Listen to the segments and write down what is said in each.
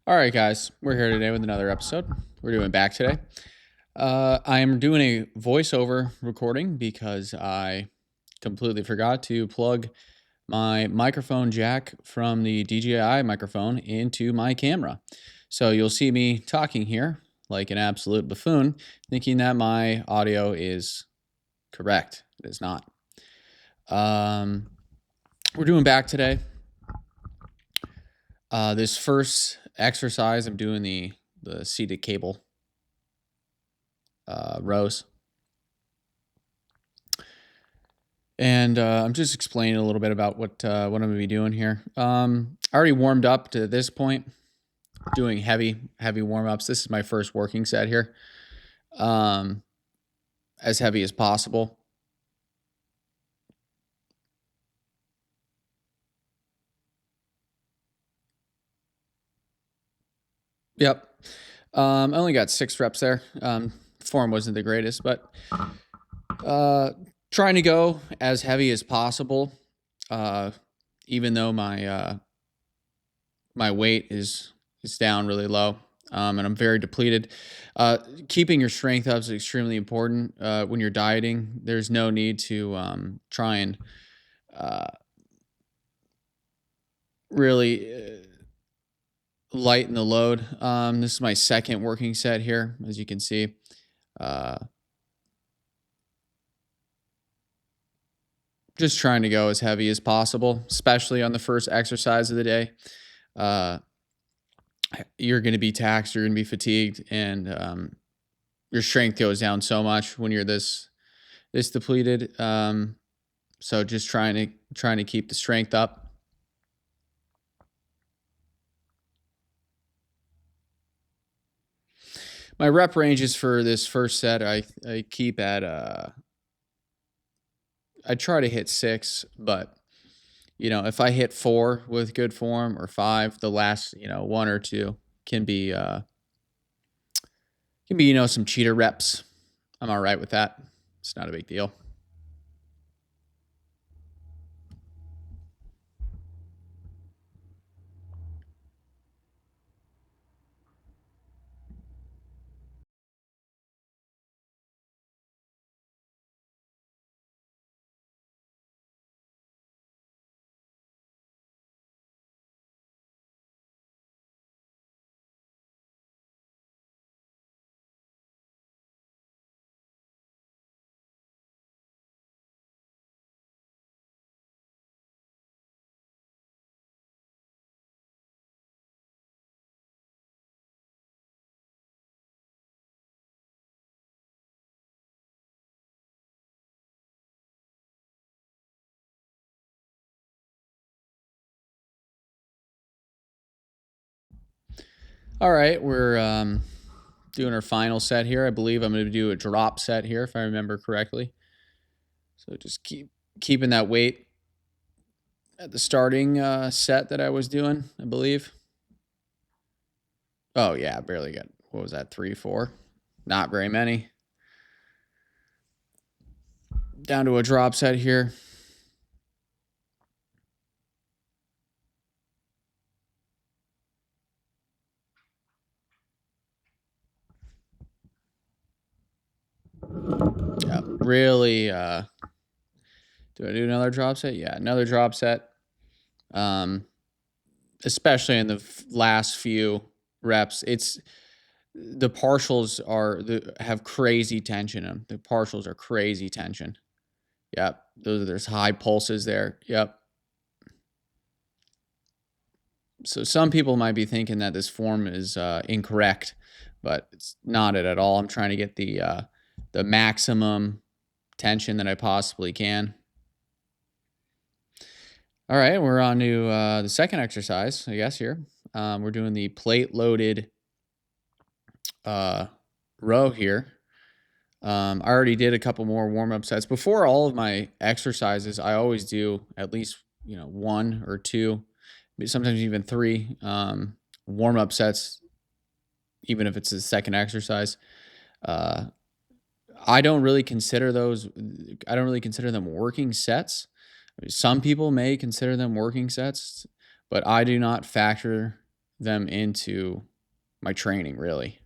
All right, guys, we're here today with another episode. We're doing back today. I am doing a voiceover recording because I completely forgot to plug my microphone jack from the DJI microphone into my camera. So you'll see me talking here like an absolute buffoon, thinking that my audio is correct. It is not. Um, we're doing back today. This first exercise, I'm doing the seated cable rows. And I'm just explaining a little bit about what I'm going to be doing here. I already warmed up to this point, doing heavy warm ups. This is my first working set here, um, as heavy as possible. Yep. I only got 6 reps there. Form wasn't the greatest, but trying to go as heavy as possible. Even though my weight is down really low, and I'm very depleted. Keeping your strength up is extremely important when you're dieting. There's no need to try and uh, really lighten the load. This is my second working set here, as you can see. Uh, just trying to go as heavy as possible, especially on the first exercise of the day. Uh, you're going to be taxed, you're going to be fatigued, and your strength goes down so much when you're this depleted. So just trying to keep the strength up. My rep ranges for this first set, I keep at I try to hit 6, but if I hit 4 with good form or 5, the last 1 or 2 can be some cheater reps. I'm all right with that. It's not a big deal. All right, we're doing our final set here. I believe I'm going to do a drop set here, if I remember correctly. So just keeping that weight at the starting set that I was doing, I believe. Oh yeah, I barely got, what was that, 3, 4? Not very many. Down to a drop set here. Yeah, really. Do I do another drop set? Yeah, another drop set. Especially in the last few reps, it's the partials have crazy tension in them. The partials are crazy tension. Yep, there's high pulses there. Yep. So some people might be thinking that this form is incorrect, but it's not it at all. I'm trying to get the maximum tension that I possibly can. All right, we're on to the second exercise, I guess, here. We're doing the plate loaded row here. I already did a couple more warm up sets. Before all of my exercises, I always do at least, 1 or 2, sometimes even 3 warm up sets, even if it's the second exercise. Uh, I don't really consider them working sets. Some people may consider them working sets, but I do not factor them into my training, really.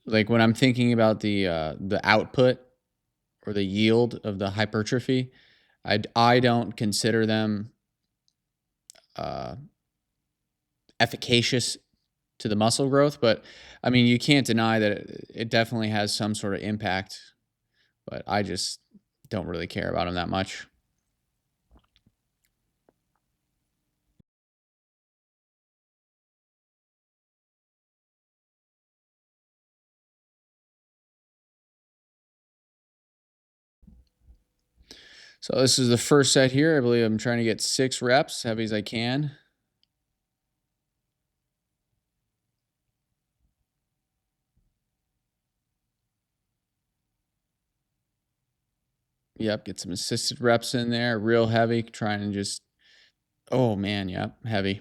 Like when I'm thinking about the output or the yield of the hypertrophy, I don't consider them uh, efficacious to the muscle growth, but I mean, you can't deny that it definitely has some sort of impact, but I just don't really care about them that much. So this is the first set here. I believe I'm trying to get 6 reps, heavy as I can. Yep, get some assisted reps in there, real heavy, trying to just, oh man, yep, heavy.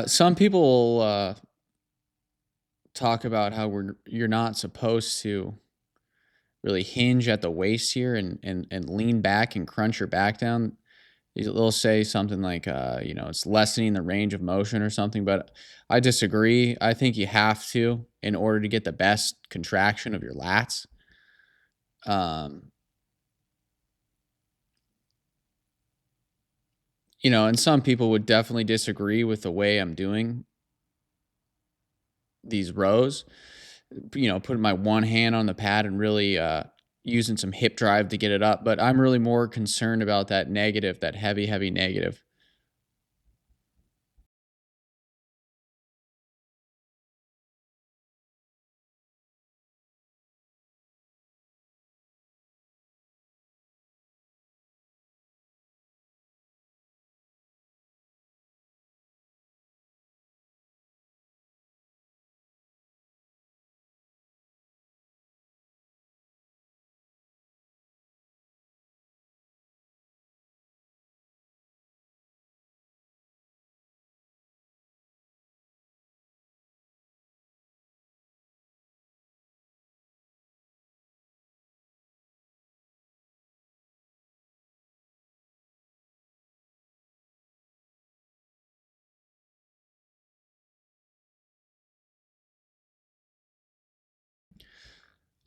Some people will talk about how you're not supposed to really hinge at the waist here and lean back and crunch your back down. They'll say something like, it's lessening the range of motion or something, but I disagree. I think you have to in order to get the best contraction of your lats. Um, and some people would definitely disagree with the way I'm doing these rows. Putting my one hand on the pad and really using some hip drive to get it up. But I'm really more concerned about that negative, that heavy, heavy negative.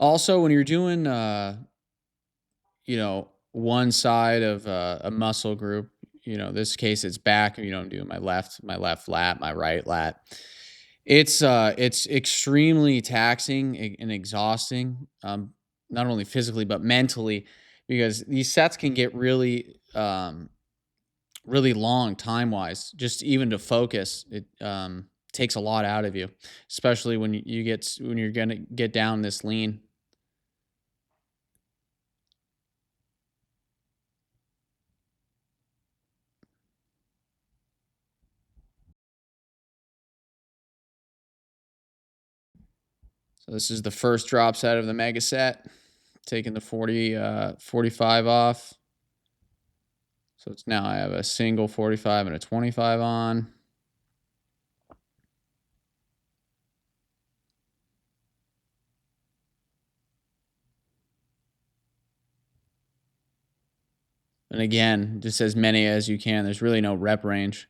Also, when you're doing, one side of a muscle group, this case it's back. I'm doing my left lat, my right lat. It's extremely taxing and exhausting, not only physically but mentally, because these sets can get really long time wise. Just even to focus, it takes a lot out of you, especially when when you're gonna get down this lean. So this is the first drop set of the mega set, taking the 45 off. So it's now I have a single 45 and a 25 on. And again, just as many as you can. There's really no rep range.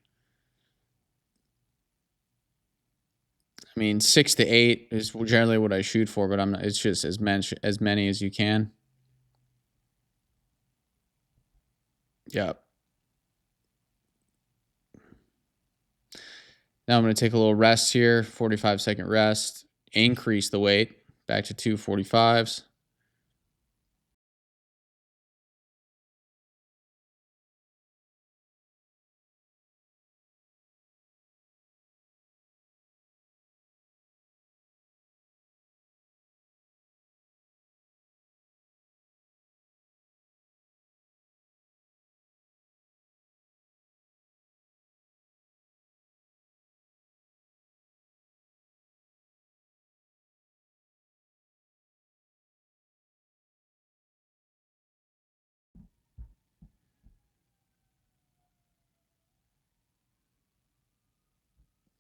I mean, 6 to 8 is generally what I shoot for, but I'm not, it's just as many as you can. Yep. Now I'm going to take a little rest here, 45-second rest, increase the weight back to 245s.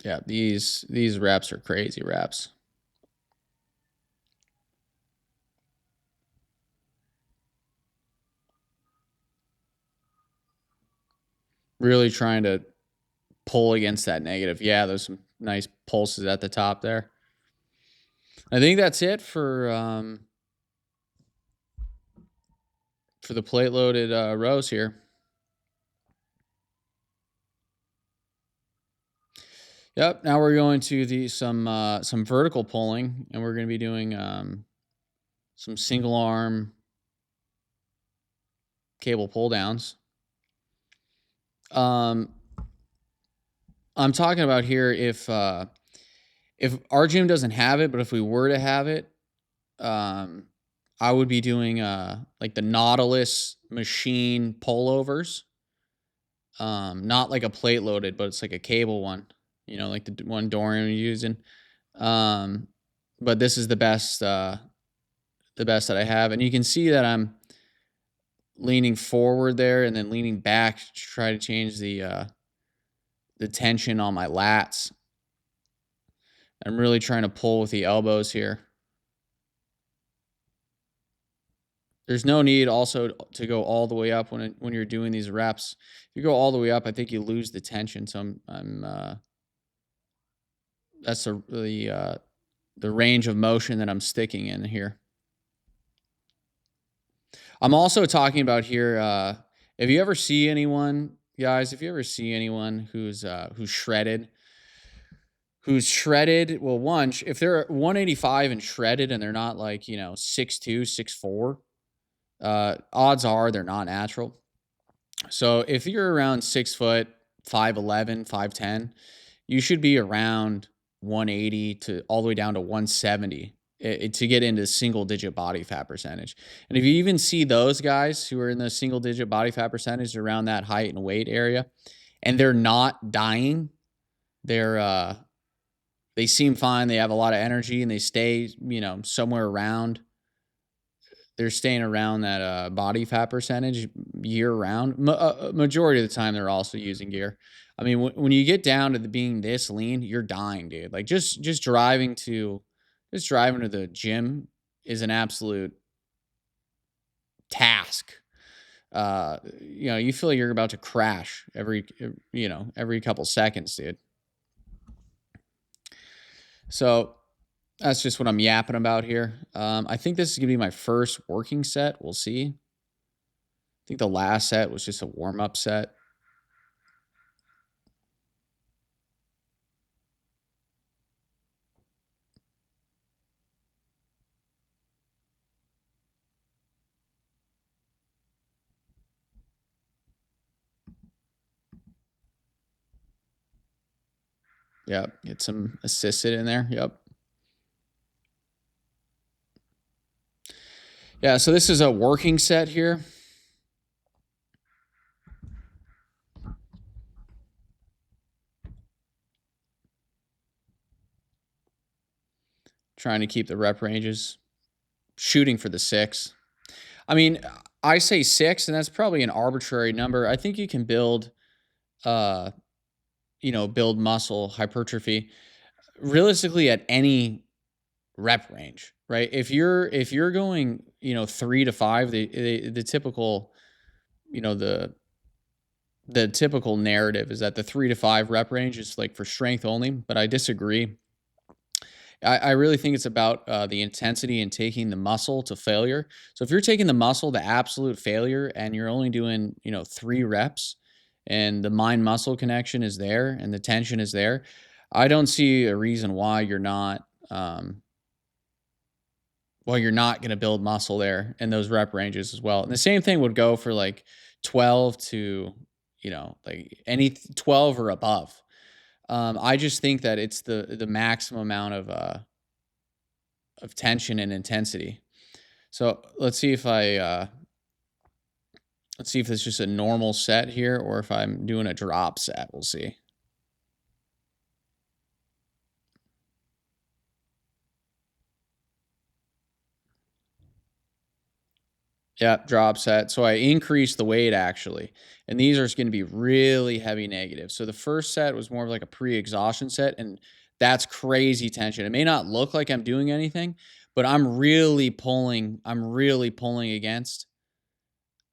Yeah, these reps are crazy reps. Really trying to pull against that negative. Yeah, there's some nice pulses at the top there. I think that's it for the plate loaded rows here. Yep. Now we're going to some vertical pulling, and we're going to be doing some single arm cable pull downs. I'm talking about here if our gym doesn't have it, but if we were to have it, I would be doing like the Nautilus machine pullovers. Not like a plate loaded, but it's like a cable one, like the one Dorian was using. But this is the best that I have. And you can see that I'm leaning forward there and then leaning back to try to change the tension on my lats. I'm really trying to pull with the elbows here. There's no need also to go all the way up when you're doing these reps. If you go all the way up, I think you lose the tension. So that's the range of motion that I'm sticking in here. I'm also talking about here. If you ever see anyone, guys, who's shredded, well, one, if they're 185 and shredded and they're not like 6'2", 6'4", odds are they're not natural. So if you're around 6 foot, 5'11", 5'10", you should be around 180 to all the way down to 170 to get into single digit body fat percentage. And if you even see those guys who are in the single digit body fat percentage around that height and weight area, and they're not dying, they seem fine. They have a lot of energy and they stay, somewhere around. They're staying around that body fat percentage year round. Majority of the time, they're also using gear. I mean, when you get down to being this lean, you're dying, dude. Like just driving to the gym is an absolute task. You feel like you're about to crash every couple seconds, dude. So that's just what I'm yapping about here. I think this is going to be my first working set. We'll see. I think the last set was just a warm-up set. Yep, get some assisted in there. Yep. Yeah, so this is a working set here. Trying to keep the rep ranges, shooting for the 6. I mean, I say 6, and that's probably an arbitrary number. I think you can build muscle hypertrophy realistically at any rep range, right? If you're going, 3 to 5, the typical, the typical narrative is that the 3 to 5 rep range is like for strength only, but I disagree. I really think it's about the intensity and taking the muscle to failure. So if you're taking the muscle to absolute failure and you're only doing, 3 reps and the mind muscle connection is there and the tension is there, I don't see a reason why you're not going to build muscle there in those rep ranges as well. And the same thing would go for like 12 to, like any 12 or above. I just think that it's the maximum amount of tension and intensity. So let's see if it's just a normal set here or if I'm doing a drop set. We'll see. Yep, drop set. So I increased the weight actually. And these are going to be really heavy negative. So the first set was more of like a pre-exhaustion set, and that's crazy tension. It may not look like I'm doing anything, but I'm really pulling against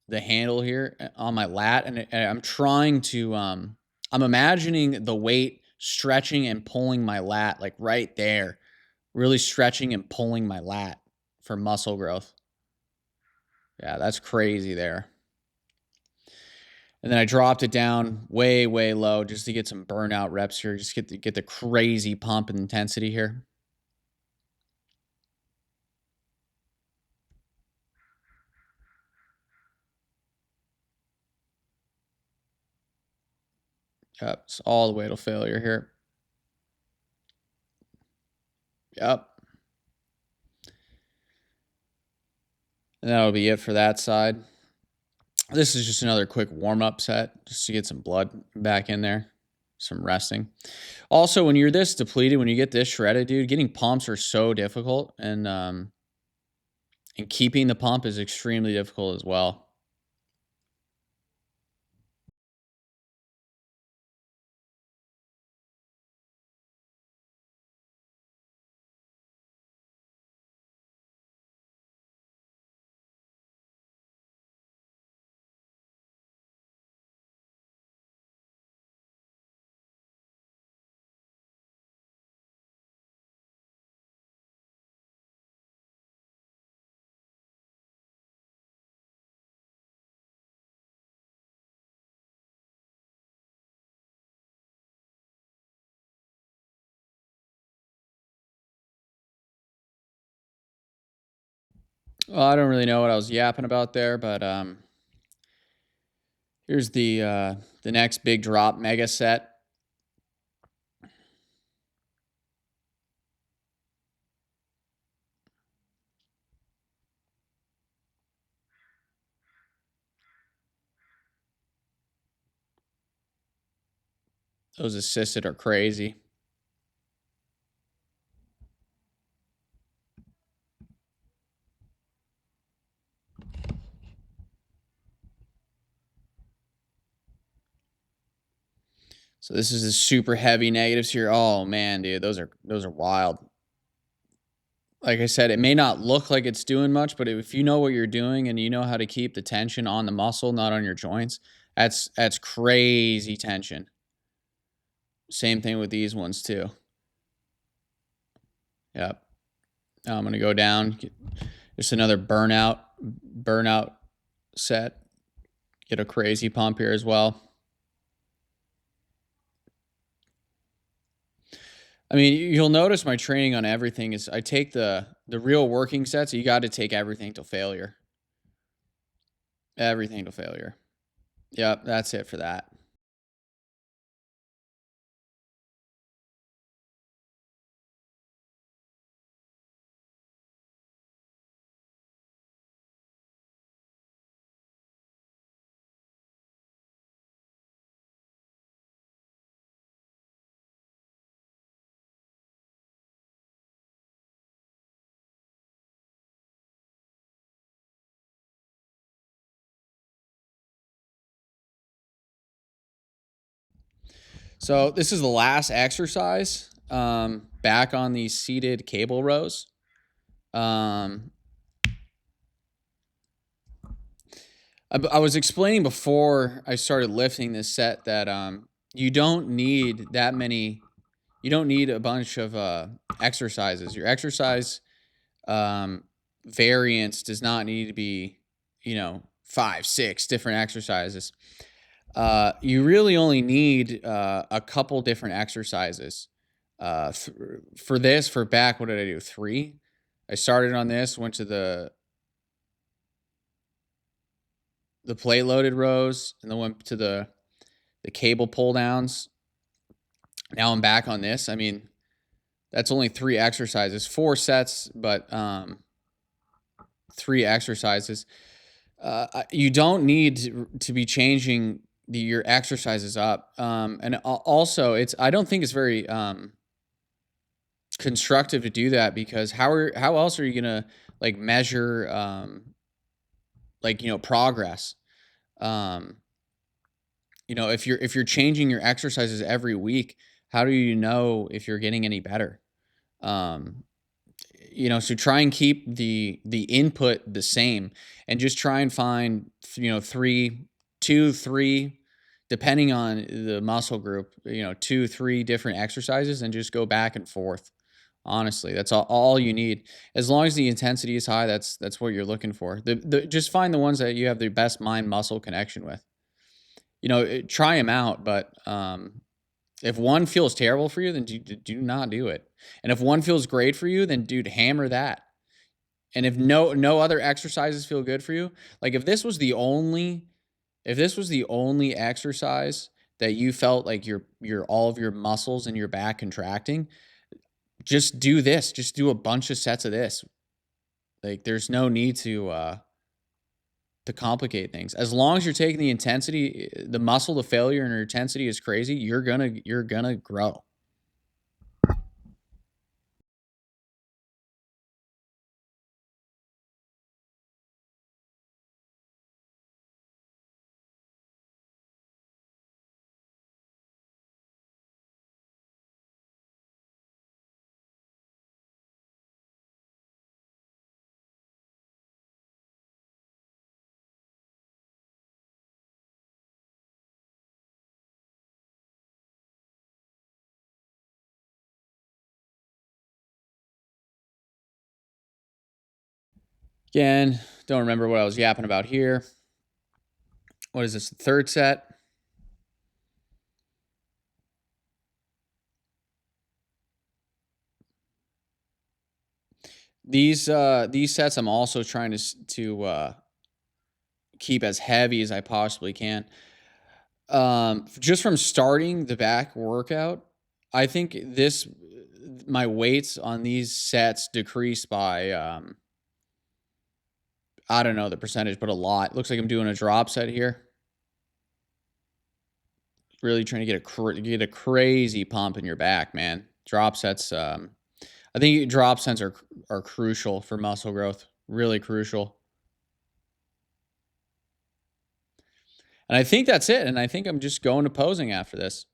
the handle here on my lat, and I'm trying to I'm imagining the weight stretching and pulling my lat, like right there, really stretching and pulling my lat for muscle growth. Yeah, that's crazy there. And then I dropped it down way, way low just to get some burnout reps here, just get the crazy pump and intensity here. Yep, it's all the way to failure here. Yep. And that'll be it for that side. This is just another quick warm-up set just to get some blood back in there, some resting. Also, when you're this depleted, when you get this shredded, dude, getting pumps are so difficult, and keeping the pump is extremely difficult as well. Well, I don't really know what I was yapping about there, but here's the next big drop mega set. Those assisted are crazy. So this is the super heavy negatives here. Oh man, dude, those are wild. Like I said, it may not look like it's doing much, but if you know what you're doing and you know how to keep the tension on the muscle, not on your joints, that's crazy tension. Same thing with these ones too. Yep. Now I'm gonna go down. Just another burnout set. Get a crazy pump here as well. I mean, you'll notice my training on everything is I take the real working sets. You got to take everything to failure. Everything to failure. Yep, that's it for that. So this is the last exercise. Back on these seated cable rows. Um, I was explaining before I started lifting this set that you don't need that many. You don't need a bunch of exercises. Your exercise um, variance does not need to be, 5, 6 different exercises. You really only need a couple different exercises. For this, for back, what did I do? 3. I started on this, went to the plate loaded rows, and then went to the cable pull downs. Now I'm back on this. I mean, that's only 3 exercises, 4 sets, but 3 exercises. You don't need to be changing your exercises up. And also, I don't think it's very constructive to do that because how else are you gonna like measure progress? Um, if you're changing your exercises every week, how do you know if you're getting any better? Um, so try and keep the input the same and just try and find, 3, 2, 3 depending on the muscle group, 2, 3 different exercises and just go back and forth. Honestly, that's all you need. As long as the intensity is high, that's what you're looking for. Just find the ones that you have the best mind muscle connection with. Try them out, but if one feels terrible for you, then do not do it. And if one feels great for you, then dude, hammer that. And if no other exercises feel good for you, like if this was the only exercise that you felt like your all of your muscles in your back contracting, just do this. Just do a bunch of sets of this. Like there's no need to complicate things. As long as you're taking the intensity, the muscle to failure and your intensity is crazy, you're gonna grow. Again, don't remember what I was yapping about here. What is this? The third set? These sets I'm also trying to keep as heavy as I possibly can. Just from starting the back workout, I think my weights on these sets decreased by I don't know the percentage, but a lot. Looks like I'm doing a drop set here. Really trying to get a crazy pump in your back, man. Drop sets. I think drop sets are crucial for muscle growth. Really crucial. And I think that's it. And I think I'm just going to posing after this.